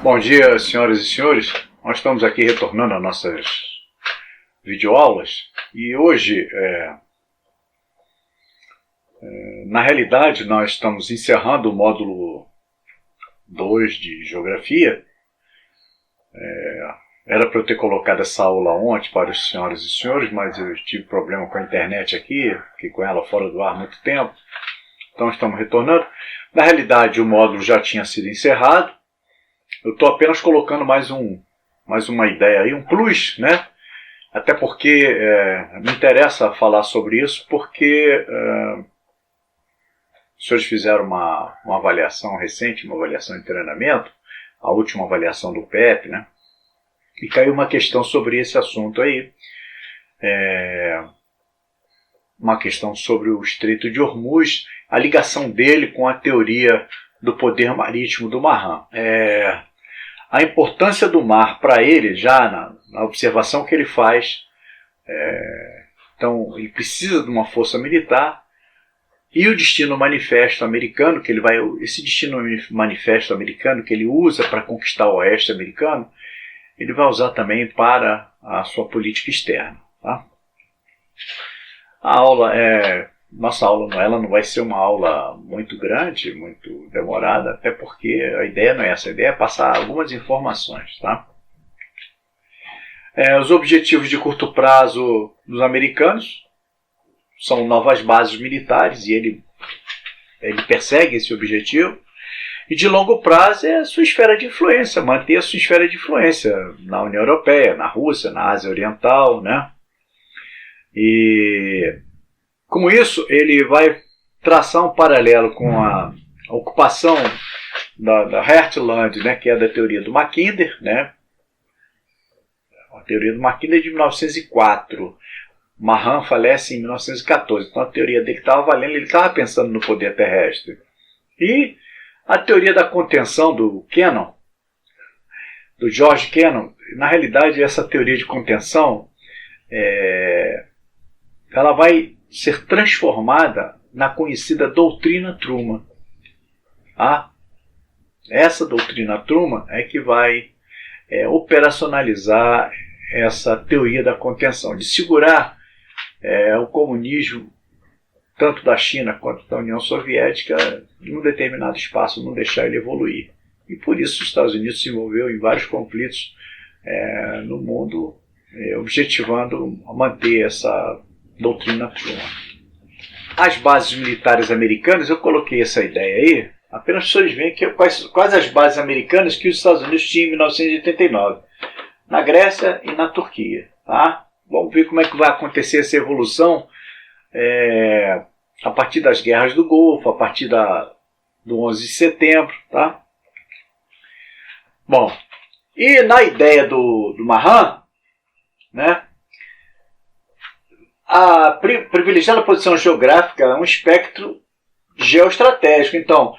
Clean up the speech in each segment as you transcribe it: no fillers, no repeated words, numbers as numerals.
Bom dia, senhoras e senhores. Nós estamos aqui retornando às nossas videoaulas e hoje, na realidade, nós estamos encerrando o módulo 2 de Geografia. Era para eu ter colocado essa aula ontem para os senhoras e senhores, mas eu tive problema com a internet aqui, fiquei com ela fora do ar há muito tempo. Então estamos retornando. Na realidade, o módulo já tinha sido encerrado. Eu estou apenas colocando mais uma ideia aí, um plus, né? Até porque me interessa falar sobre isso, porque os senhores fizeram uma avaliação recente, uma avaliação de treinamento, a última avaliação do PEP, né? E caiu uma questão sobre esse assunto aí. Uma questão sobre o Estreito de Hormuz, a ligação dele com a teoria do poder marítimo do Mahan. A importância do mar para ele, já na observação que ele faz, então ele precisa de uma força militar, e o destino manifesto americano, esse destino manifesto americano que ele usa para conquistar o oeste americano, ele vai usar também para a sua política externa. Tá? Nossa aula ela não vai ser uma aula muito grande, muito demorada, até porque a ideia não é essa, a ideia é passar algumas informações. Tá? Os objetivos de curto prazo dos americanos são novas bases militares, e ele persegue esse objetivo. E de longo prazo é a sua esfera de influência, manter a sua esfera de influência na União Europeia, na Rússia, na Ásia Oriental, né? E com isso ele vai traçar um paralelo com a ocupação da Heartland, né, que é da teoria do Mackinder, né? A teoria do Mackinder é de 1904. Mahan falece em 1914, então a teoria dele estava valendo, ele estava pensando no poder terrestre. E a teoria da contenção do Kennan, do George Kennan, na realidade essa teoria de contenção ela vai ser transformada na conhecida doutrina Truman. Essa doutrina Truman é que vai operacionalizar essa teoria da contenção, de segurar o comunismo, tanto da China quanto da União Soviética, em um determinado espaço, não deixar ele evoluir. E por isso os Estados Unidos se envolveu em vários conflitos no mundo, objetivando manter essa doutrina Truman. As bases militares americanas, eu coloquei essa ideia aí, apenas para vocês verem quais as bases americanas que os Estados Unidos tinham em 1989, na Grécia e na Turquia. Tá? Vamos ver como é que vai acontecer essa evolução a partir das guerras do Golfo, a partir do 11 de setembro. Tá? Bom, e na ideia do Mahan, né, a privilegiada posição geográfica é um espectro geoestratégico. Então,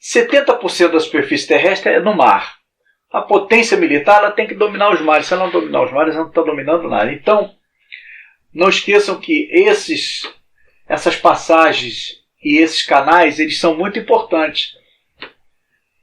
70% da superfície terrestre é no mar. A potência militar ela tem que dominar os mares. Se ela não dominar os mares, ela não está dominando nada. Então, não esqueçam que essas passagens e esses canais eles são muito importantes.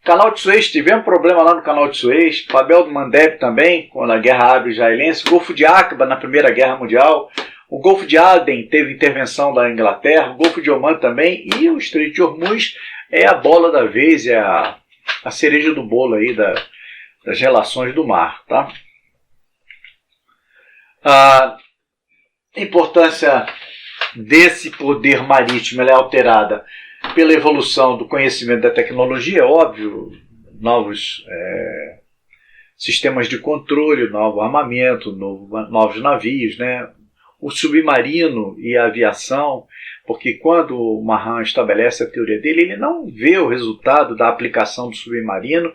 Canal de Suez, tivemos problema lá no Canal de Suez, Babel do Mandeb também, quando a guerra árabe-israelense, Golfo de Aqaba na Primeira Guerra Mundial, o Golfo de Aden teve intervenção da Inglaterra, o Golfo de Oman também, e o Estreito de Hormuz é a bola da vez, é a cereja do bolo aí das relações do mar. Tá? A importância desse poder marítimo ela é alterada pela evolução do conhecimento da tecnologia, óbvio, novos sistemas de controle, novo armamento, novos navios, né? O submarino e a aviação, porque quando o Mahan estabelece a teoria dele, ele não vê o resultado da aplicação do submarino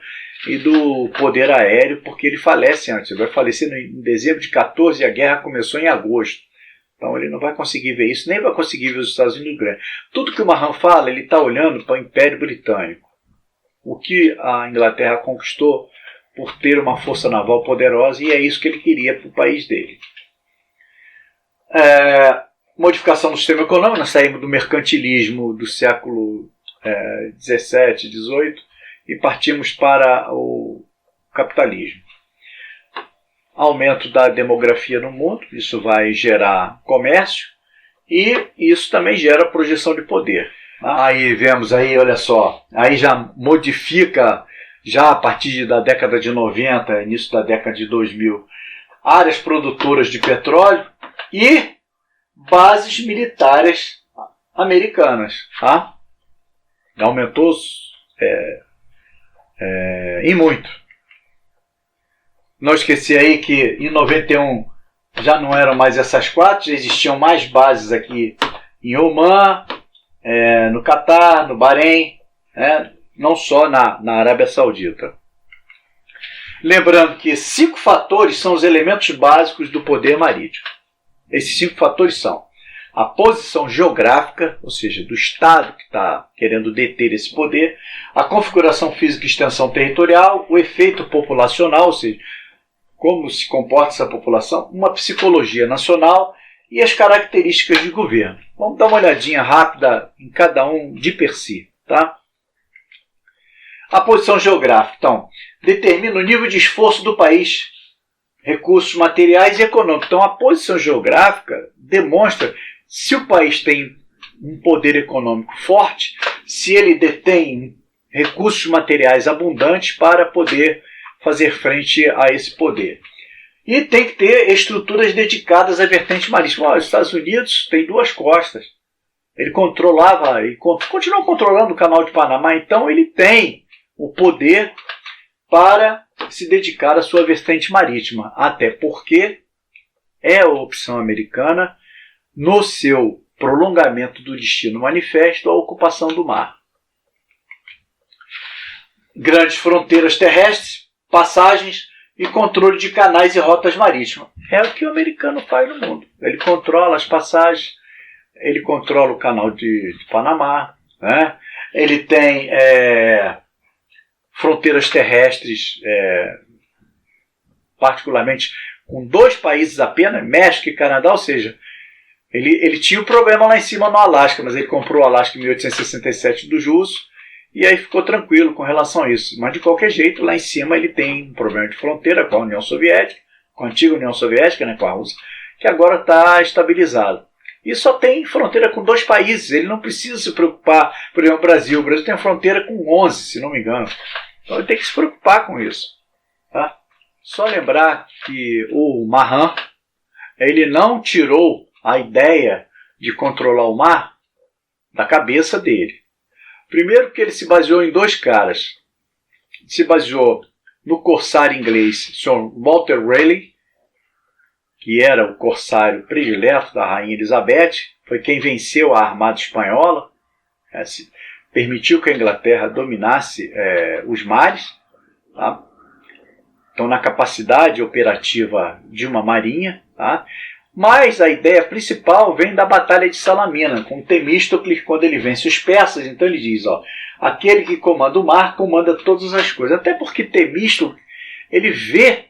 e do poder aéreo, porque ele falece antes, ele vai falecer em dezembro de 14 e a guerra começou em agosto. Então ele não vai conseguir ver isso, nem vai conseguir ver os Estados Unidos grandes. Tudo que o Mahan fala, ele está olhando para o Império Britânico. O que a Inglaterra conquistou por ter uma força naval poderosa, e é isso que ele queria para o país dele. Modificação do sistema econômico, nós saímos do mercantilismo do século XVII, XVIII, e partimos para capitalismo. Aumento da demografia no mundo, isso vai gerar comércio e isso também gera projeção de poder. Aí vemos aí, olha só, aí já modifica, já a partir da década de 90, início da década de 2000, áreas produtoras de petróleo e bases militares americanas. Tá? Aumentou em muito. Não esqueci aí que em 91 já não eram mais essas quatro, já existiam mais bases aqui em Omã, no Catar, no Bahrein, não só na Arábia Saudita. Lembrando que 5 fatores são os elementos básicos do poder marítimo. Esses 5 fatores são a posição geográfica, ou seja, do Estado que está querendo deter esse poder, a configuração física e extensão territorial, o efeito populacional, ou seja, como se comporta essa população, uma psicologia nacional e as características de governo. Vamos dar uma olhadinha rápida em cada um de per si. Tá? A posição geográfica, então, determina o nível de esforço do país, recursos materiais e econômicos. Então, a posição geográfica demonstra se o país tem um poder econômico forte, se ele detém recursos materiais abundantes para poder fazer frente a esse poder. E tem que ter estruturas dedicadas à vertente marítima. Os Estados Unidos tem 2 costas. Ele controlava e continua controlando o Canal de Panamá, então ele tem o poder para se dedicar à sua vertente marítima, até porque é a opção americana no seu prolongamento do destino manifesto a ocupação do mar. Grandes fronteiras terrestres, passagens e controle de canais e rotas marítimas. É o que o americano faz no mundo. Ele controla as passagens, ele controla o canal de Panamá, né? Ele tem fronteiras terrestres, particularmente com 2 países apenas, México e Canadá, ou seja, ele tinha um problema lá em cima no Alasca, mas ele comprou o Alasca em 1867 dos russos, e aí ficou tranquilo com relação a isso. Mas de qualquer jeito, lá em cima ele tem um problema de fronteira com a União Soviética, com a antiga União Soviética, né, com a Rússia, que agora está estabilizado. E só tem fronteira com 2 países, ele não precisa se preocupar, por exemplo, o Brasil tem fronteira com 11, se não me engano. Então ele tem que se preocupar com isso. Tá? Só lembrar que o Mahan, ele não tirou a ideia de controlar o mar da cabeça dele. Primeiro que ele se baseou em 2 caras. Se baseou no corsário inglês Sir Walter Raleigh, que era o corsário predileto da Rainha Elizabeth, foi quem venceu a Armada Espanhola, permitiu que a Inglaterra dominasse os mares. Tá? Então, na capacidade operativa de uma marinha. Tá? Mas a ideia principal vem da Batalha de Salamina, com Temístocles, quando ele vence os persas. Então ele diz, aquele que comanda o mar comanda todas as coisas. Até porque Temístocles, ele vê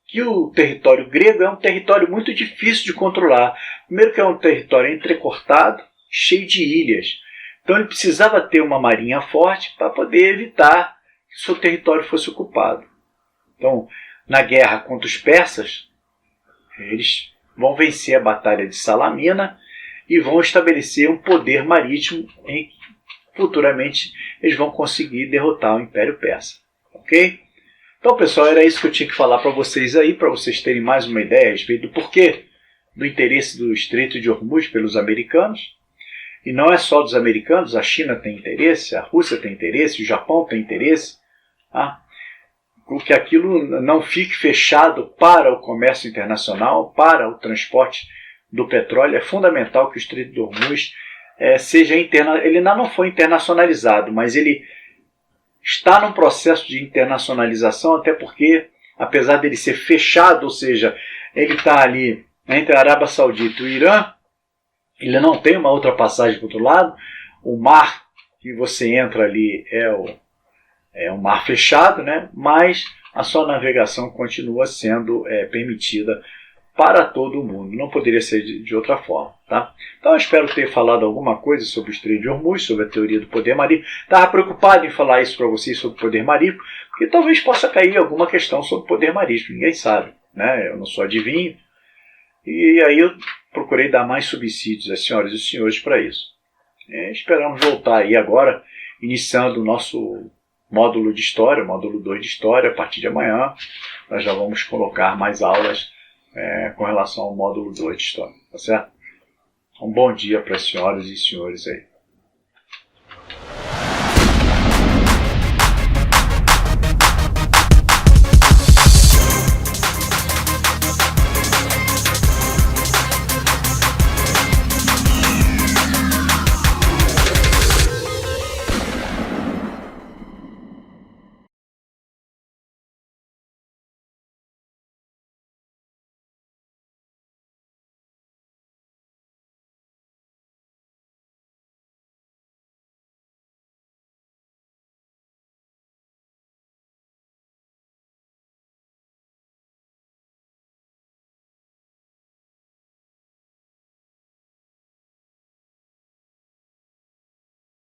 que o território grego é um território muito difícil de controlar. Primeiro que é um território entrecortado, cheio de ilhas. Então ele precisava ter uma marinha forte para poder evitar que seu território fosse ocupado. Então, na guerra contra os persas, eles vão vencer a Batalha de Salamina e vão estabelecer um poder marítimo em que futuramente eles vão conseguir derrotar o Império Persa. Ok? Então, pessoal, era isso que eu tinha que falar para vocês aí, para vocês terem mais uma ideia a respeito do porquê do interesse do Estreito de Hormuz pelos americanos. E não é só dos americanos, a China tem interesse, a Rússia tem interesse, o Japão tem interesse. Tá? Que aquilo não fique fechado para o comércio internacional, para o transporte do petróleo. É fundamental que o Estreito de Hormuz seja ele ainda não foi internacionalizado, mas ele está num processo de internacionalização, até porque, apesar dele ser fechado, ou seja, ele está ali entre a Arábia Saudita e o Irã, ele não tem uma outra passagem para o outro lado. O mar que você entra ali é um mar fechado, né? Mas a sua navegação continua sendo permitida para todo mundo. Não poderia ser de outra forma. Tá? Então eu espero ter falado alguma coisa sobre o Estreito de Hormuz, sobre a teoria do poder marítico. Estava preocupado em falar isso para vocês sobre o poder marítimo, porque talvez possa cair alguma questão sobre o poder marítimo, ninguém sabe. Né? Eu não sou adivinho. E aí eu procurei dar mais subsídios às senhoras e os senhores para isso. Esperamos voltar aí agora, iniciando o nosso módulo de História, módulo 2 de História, a partir de amanhã. Nós já vamos colocar mais aulas com relação ao módulo 2 de História. Tá certo? Um bom dia para as senhoras e senhores aí.